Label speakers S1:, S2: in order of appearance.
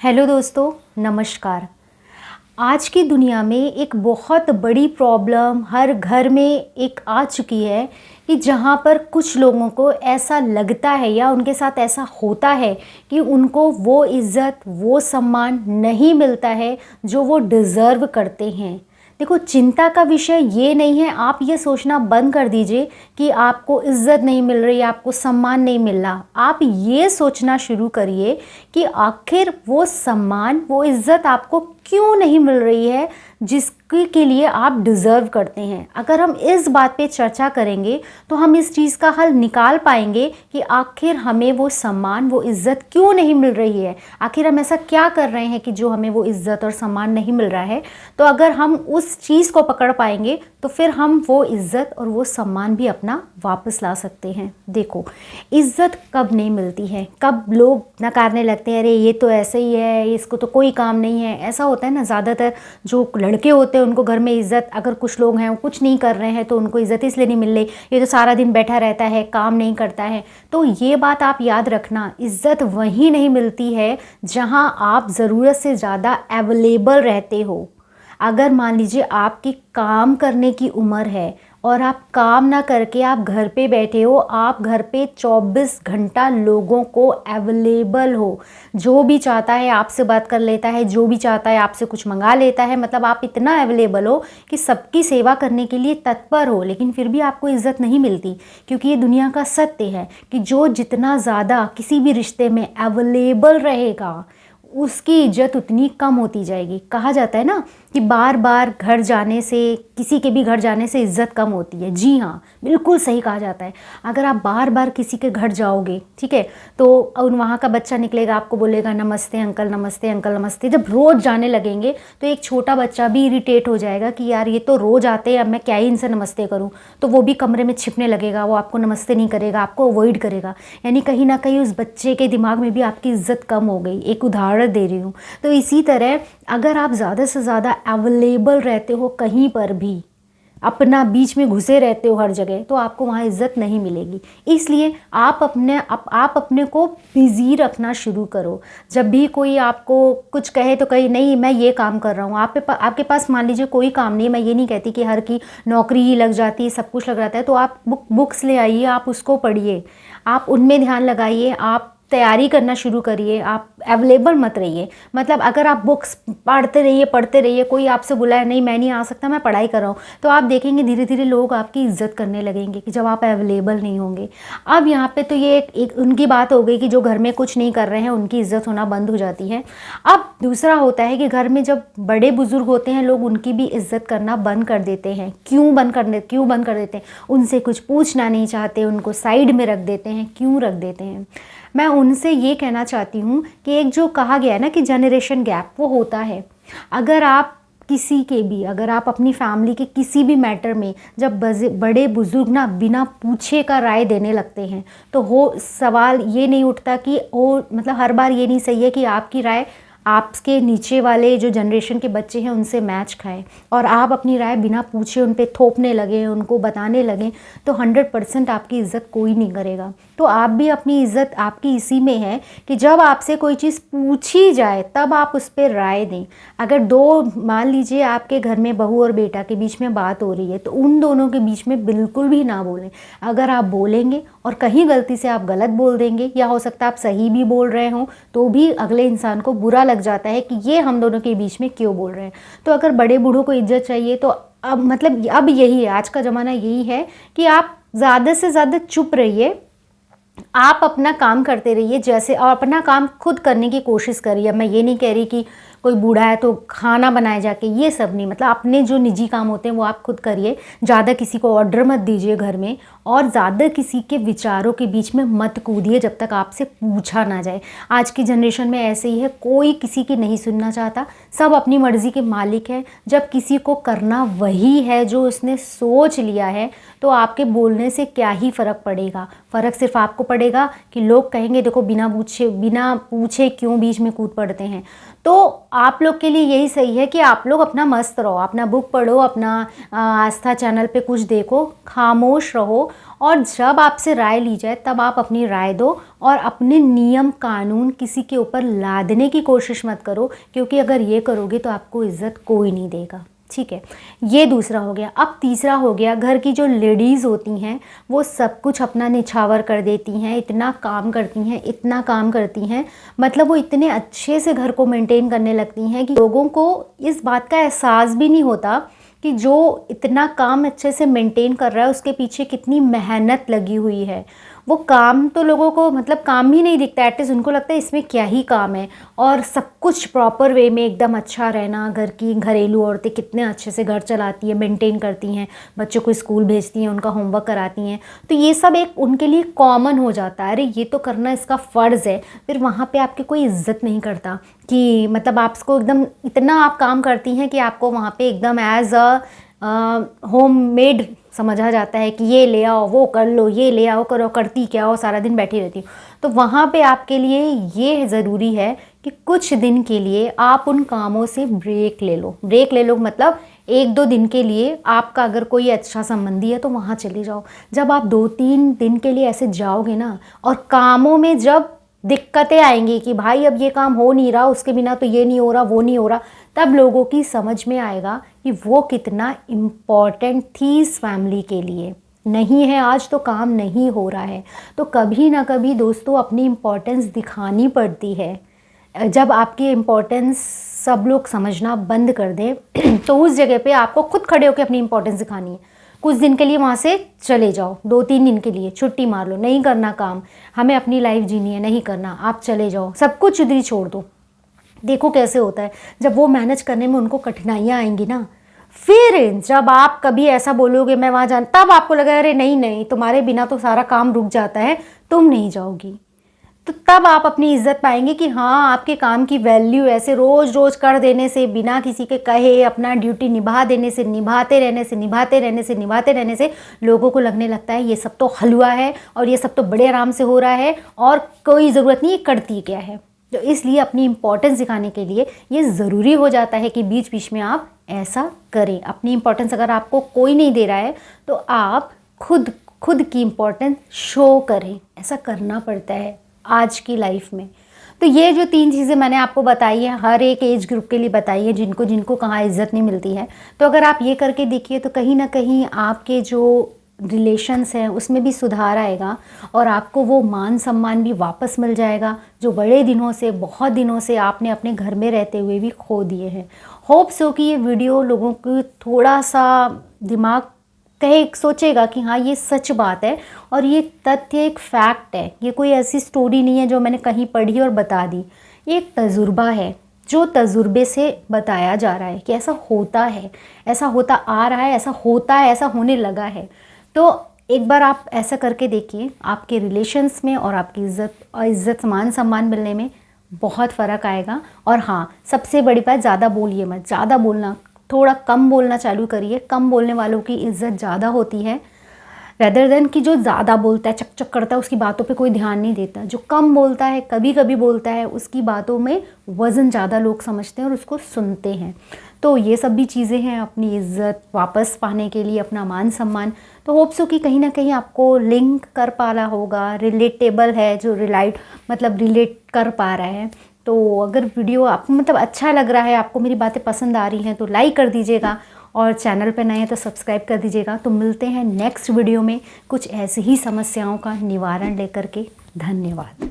S1: Hello दोस्तों, नमस्कार। आज की दुनिया में एक बहुत बड़ी प्रॉब्लम हर घर में एक आ चुकी है कि जहाँ पर कुछ लोगों को ऐसा लगता है या उनके साथ ऐसा होता है कि उनको वो इज़्ज़त, वो सम्मान नहीं मिलता है जो वो डिज़र्व करते हैं। देखो, चिंता का विषय ये नहीं है, आप ये सोचना बंद कर दीजिए कि आपको इज़्ज़त नहीं मिल रही, आपको सम्मान नहीं मिल रहा। आप ये सोचना शुरू करिए कि आखिर वो सम्मान, वो इज़्ज़त आपको क्यों नहीं मिल रही है जिसके के लिए आप डिज़र्व करते हैं। अगर हम इस बात पे चर्चा करेंगे तो हम इस चीज़ का हल निकाल पाएंगे कि आखिर हमें वो सम्मान, वो इज़्ज़त क्यों नहीं मिल रही है। आखिर हम ऐसा क्या कर रहे हैं कि जो हमें वो इज़्ज़त और सम्मान नहीं मिल रहा है। तो अगर हम उस चीज़ को पकड़ पाएंगे तो फिर हम वो इज़्ज़त और वो सम्मान भी अपना वापस ला सकते हैं। देखो, इज़्ज़त कब नहीं मिलती है, कब लोग नकारने लगते हैं, अरे ये तो ऐसे ही है, इसको तो कोई काम नहीं है। ऐसा होता है ना, ज़्यादातर जो लड़के होते हैं उनको घर में इज़्ज़त, अगर कुछ लोग हैं वो कुछ नहीं कर रहे हैं तो उनको इज़्ज़त इसलिए नहीं मिल रही, ये तो सारा दिन बैठा रहता है, काम नहीं करता है। तो ये बात आप याद रखना, इज़्ज़त वहीं नहीं मिलती है जहां आप ज़रूरत से ज़्यादा अवेलेबल रहते हो। अगर मान लीजिए आपकी काम करने की उम्र है और आप काम ना करके आप घर पे बैठे हो, आप घर पे 24 घंटा लोगों को अवेलेबल हो, जो भी चाहता है आपसे बात कर लेता है, जो भी चाहता है आपसे कुछ मंगा लेता है, मतलब आप इतना अवेलेबल हो कि सबकी सेवा करने के लिए तत्पर हो, लेकिन फिर भी आपको इज़्ज़त नहीं मिलती। क्योंकि ये दुनिया का सत्य है कि जो जितना ज़्यादा किसी भी रिश्ते में अवेलेबल रहेगा उसकी इज्जत उतनी कम होती जाएगी। कहा जाता है ना कि बार बार घर जाने से, किसी के भी घर जाने से इज्जत कम होती है। जी हाँ, बिल्कुल सही कहा जाता है। अगर आप बार बार किसी के घर जाओगे, ठीक है, तो वहाँ का बच्चा निकलेगा, आपको बोलेगा नमस्ते अंकल, नमस्ते अंकल, नमस्ते। जब रोज़ जाने लगेंगे तो एक छोटा बच्चा भी इरिटेट हो जाएगा कि यार ये तो रोज़ आते हैं, अब मैं क्या ही इनसे नमस्ते करूँ। तो वो भी कमरे में छिपने लगेगा, वो आपको नमस्ते नहीं करेगा, आपको अवॉइड करेगा। यानी कहीं ना कहीं उस बच्चे के दिमाग में भी आपकी इज्जत कम हो गई। एक उदाहरण दे रही हूँ। तो इसी तरह अगर आप ज़्यादा से ज़्यादा अवेलेबल रहते हो, कहीं पर भी अपना बीच में घुसे रहते हो हर जगह, तो आपको वहाँ इज़्ज़त नहीं मिलेगी। इसलिए आप अपने को बिज़ी रखना शुरू करो। जब भी कोई आपको कुछ कहे तो कहे नहीं मैं ये काम कर रहा हूँ। आपके पास मान लीजिए कोई काम नहीं, मैं ये नहीं कहती कि हर की नौकरी ही लग जाती है, सब कुछ लग जाता है, तो आप बुक्स ले आइए, आप उसको पढ़िए, आप उनमें ध्यान लगाइए, आप तैयारी करना शुरू करिए, आप अवेलेबल मत रहिए। मतलब अगर आप बुक्स पढ़ते रहिए, कोई आपसे बुलाए नहीं मैं नहीं आ सकता, मैं पढ़ाई कर रहा हूँ, तो आप देखेंगे धीरे धीरे लोग आपकी इज्जत करने लगेंगे कि जब आप अवेलेबल नहीं होंगे। अब यहाँ पे तो ये एक उनकी बात हो गई कि जो घर में कुछ नहीं कर रहे हैं उनकी इज्जत होना बंद हो जाती है। अब दूसरा होता है कि घर में जब बड़े बुजुर्ग होते हैं लोग उनकी भी इज्जत करना बंद कर देते हैं। क्यों बंद कर देते हैं? उनसे कुछ पूछना नहीं चाहते, उनको साइड में रख देते हैं। क्यों रख देते हैं? मैं उनसे ये कहना चाहती हूँ कि एक जो कहा गया है ना कि जनरेशन गैप, वो होता है। अगर आप अपनी फैमिली के किसी भी मैटर में जब बड़े बुजुर्ग ना बिना पूछे का राय देने लगते हैं तो सवाल ये नहीं उठता कि मतलब हर बार ये नहीं सही है कि आपकी राय आपके नीचे वाले जो जनरेशन के बच्चे हैं उनसे मैच खाए और आप अपनी राय बिना पूछे उन पे थोपने लगे, उनको बताने लगे, तो 100% आपकी इज़्ज़त कोई नहीं करेगा। तो आप भी अपनी इज़्ज़त आपकी इसी में है कि जब आपसे कोई चीज़ पूछी जाए तब आप उस पर राय दें। अगर मान लीजिए आपके घर में बहू और बेटा के बीच में बात हो रही है तो उन दोनों के बीच में बिल्कुल भी ना बोलें। अगर आप बोलेंगे और कहीं गलती से आप गलत बोल देंगे, या हो सकता है आप सही भी बोल रहे हों, तो भी अगले इंसान को बुरा लग जाता है कि ये हम दोनों के बीच में क्यों बोल रहे हैं। तो अगर बड़े बूढ़ों को इज्जत चाहिए तो अब यही है, आज का ज़माना यही है कि आप ज़्यादा से ज़्यादा चुप रहिए, आप अपना काम करते रहिए जैसे, और अपना काम खुद करने की कोशिश करिए। मैं ये नहीं कह रही कि कोई बूढ़ा है तो खाना बनाए जाके, ये सब नहीं। मतलब अपने जो निजी काम होते हैं वो आप खुद करिए, ज़्यादा किसी को ऑर्डर मत दीजिए घर में, और ज़्यादा किसी के विचारों के बीच में मत कूदिए जब तक आपसे पूछा ना जाए। आज की जनरेशन में ऐसे ही है, कोई किसी की नहीं सुनना चाहता, सब अपनी मर्ज़ी के मालिक है। जब किसी को करना वही है जो उसने सोच लिया है तो आपके बोलने से क्या ही फ़र्क पड़ेगा। फ़र्क सिर्फ आपको पड़ेगा कि लोग कहेंगे देखो बिना पूछे क्यों बीच में कूद पड़ते हैं। तो आप लोग के लिए यही सही है कि आप लोग अपना मस्त रहो, अपना बुक पढ़ो, अपना आस्था चैनल पे कुछ देखो, खामोश रहो, और जब आपसे राय ली जाए तब आप अपनी राय दो, और अपने नियम कानून किसी के ऊपर लादने की कोशिश मत करो, क्योंकि अगर ये करोगे तो आपको इज़्ज़त कोई नहीं देगा। ठीक है, ये दूसरा हो गया। अब तीसरा हो गया, घर की जो लेडीज़ होती हैं वो सब कुछ अपना निछावर कर देती हैं, इतना काम करती हैं, इतना काम करती हैं, मतलब वो इतने अच्छे से घर को मेंटेन करने लगती हैं कि लोगों को इस बात का एहसास भी नहीं होता कि जो इतना काम अच्छे से मेंटेन कर रहा है उसके पीछे कितनी मेहनत लगी हुई है। वो काम तो लोगों को मतलब काम ही नहीं दिखता, एटलीस्ट उनको लगता है इसमें क्या ही काम है। और सब कुछ प्रॉपर वे में एकदम अच्छा रहना, घर की घरेलू औरतें कितने अच्छे से घर चलाती हैं, मेंटेन करती हैं, बच्चों को स्कूल भेजती हैं, उनका होमवर्क कराती हैं, तो ये सब एक उनके लिए कॉमन हो जाता है, अरे ये तो करना इसका फ़र्ज़ है। फिर वहाँ पे आपकी कोई इज़्ज़त नहीं करता कि मतलब आपको एकदम इतना आप काम करती हैं कि आपको वहाँ पे एकदम एज अ होम मेड समझा जाता है कि ये ले आओ, वो कर लो, ये ले आओ, करो, करती क्या हो, सारा दिन बैठी रहती हूँ। तो वहाँ पे आपके लिए ये ज़रूरी है कि कुछ दिन के लिए आप उन कामों से ब्रेक ले लो। ब्रेक ले लो मतलब 1-2 दिन के लिए आपका अगर कोई अच्छा संबंधी है तो वहाँ चले जाओ। जब आप 2-3 दिन के लिए ऐसे जाओगे ना, और कामों में जब दिक्कतें आएंगी कि भाई अब ये काम हो नहीं रहा, उसके बिना तो ये नहीं हो रहा, वो नहीं हो रहा, तब लोगों की समझ में आएगा कि वो कितना इम्पॉर्टेंट थी इस फैमिली के लिए। नहीं है आज तो काम नहीं हो रहा है। तो कभी ना कभी दोस्तों अपनी इम्पोर्टेंस दिखानी पड़ती है। जब आपकी इम्पोर्टेंस सब लोग समझना बंद कर दें तो उस जगह पे आपको खुद खड़े होकर अपनी इम्पोर्टेंस दिखानी है। कुछ दिन के लिए वहाँ से चले जाओ, 2-3 दिन के लिए छुट्टी मार लो, नहीं करना काम, हमें अपनी लाइफ जीनी है, नहीं करना, आप चले जाओ, सब कुछ उधर ही छोड़ दो। देखो कैसे होता है, जब वो मैनेज करने में उनको कठिनाइयाँ आएंगी ना, फिर जब आप कभी ऐसा बोलोगे मैं वहाँ जान, तब आपको लगा अरे नहीं नहीं, तुम्हारे बिना तो सारा काम रुक जाता है, तुम नहीं जाओगी। तो तब आप अपनी इज्जत पाएंगे कि हाँ आपके काम की वैल्यू ऐसे रोज़ रोज़ कर देने से, बिना किसी के कहे अपना ड्यूटी निभा देने से, निभाते रहने से लोगों को लगने लगता है ये सब तो हलवा है और ये सब तो बड़े आराम से हो रहा है और कोई ज़रूरत नहीं, करती क्या है। तो इसलिए अपनी इम्पोर्टेंस दिखाने के लिए ये ज़रूरी हो जाता है कि बीच बीच में आप ऐसा करें। अपनी इम्पोर्टेंस अगर आपको कोई नहीं दे रहा है तो आप खुद की इम्पोर्टेंस शो करें, ऐसा करना पड़ता है आज की लाइफ में। तो ये जो 3 चीज़ें मैंने आपको बताई है, हर एक एज ग्रुप के लिए बताई है, जिनको कहाँ इज़्ज़त नहीं मिलती है। तो अगर आप ये करके देखिए तो कहीं ना कहीं आपके जो रिलेशंस हैं उसमें भी सुधार आएगा और आपको वो मान सम्मान भी वापस मिल जाएगा जो बड़े दिनों से, बहुत दिनों से आपने अपने घर में रहते हुए भी खो दिए हैं। होप सो कि ये वीडियो लोगों को थोड़ा सा दिमाग सोचेगा कि हाँ ये सच बात है और ये तथ्य एक फैक्ट है, ये कोई ऐसी स्टोरी नहीं है जो मैंने कहीं पढ़ी और बता दी। ये एक तजुर्बा है जो तजुर्बे से बताया जा रहा है कि ऐसा होता है, ऐसा होता आ रहा है, ऐसा होता है, ऐसा होने लगा है। तो एक बार आप ऐसा करके देखिए, आपके रिलेशंस में और आपकी इज़्ज़त मान सम्मान मिलने में बहुत फ़र्क आएगा। और हाँ, सबसे बड़ी बात, ज़्यादा बोलिए मत, ज़्यादा बोलना, थोड़ा कम बोलना चालू करिए। कम बोलने वालों की इज़्ज़त ज़्यादा होती है रेदर देन कि जो ज़्यादा बोलता है, चक चक करता है, उसकी बातों पे कोई ध्यान नहीं देता। जो कम बोलता है, कभी कभी बोलता है, उसकी बातों में वज़न ज़्यादा लोग समझते हैं और उसको सुनते हैं। तो ये सब भी चीज़ें हैं अपनी इज़्ज़त वापस पाने के लिए, अपना मान सम्मान। तो होप सो कि कहीं ना कहीं आपको लिंक कर पा रहा होगा, रिलेटेबल है, जो रिलेट कर पा रहा है। तो अगर वीडियो आपको मतलब अच्छा लग रहा है, आपको मेरी बातें पसंद आ रही हैं तो लाइक कर दीजिएगा और चैनल पर नए हैं तो सब्सक्राइब कर दीजिएगा। तो मिलते हैं नेक्स्ट वीडियो में कुछ ऐसी ही समस्याओं का निवारण लेकर के। धन्यवाद।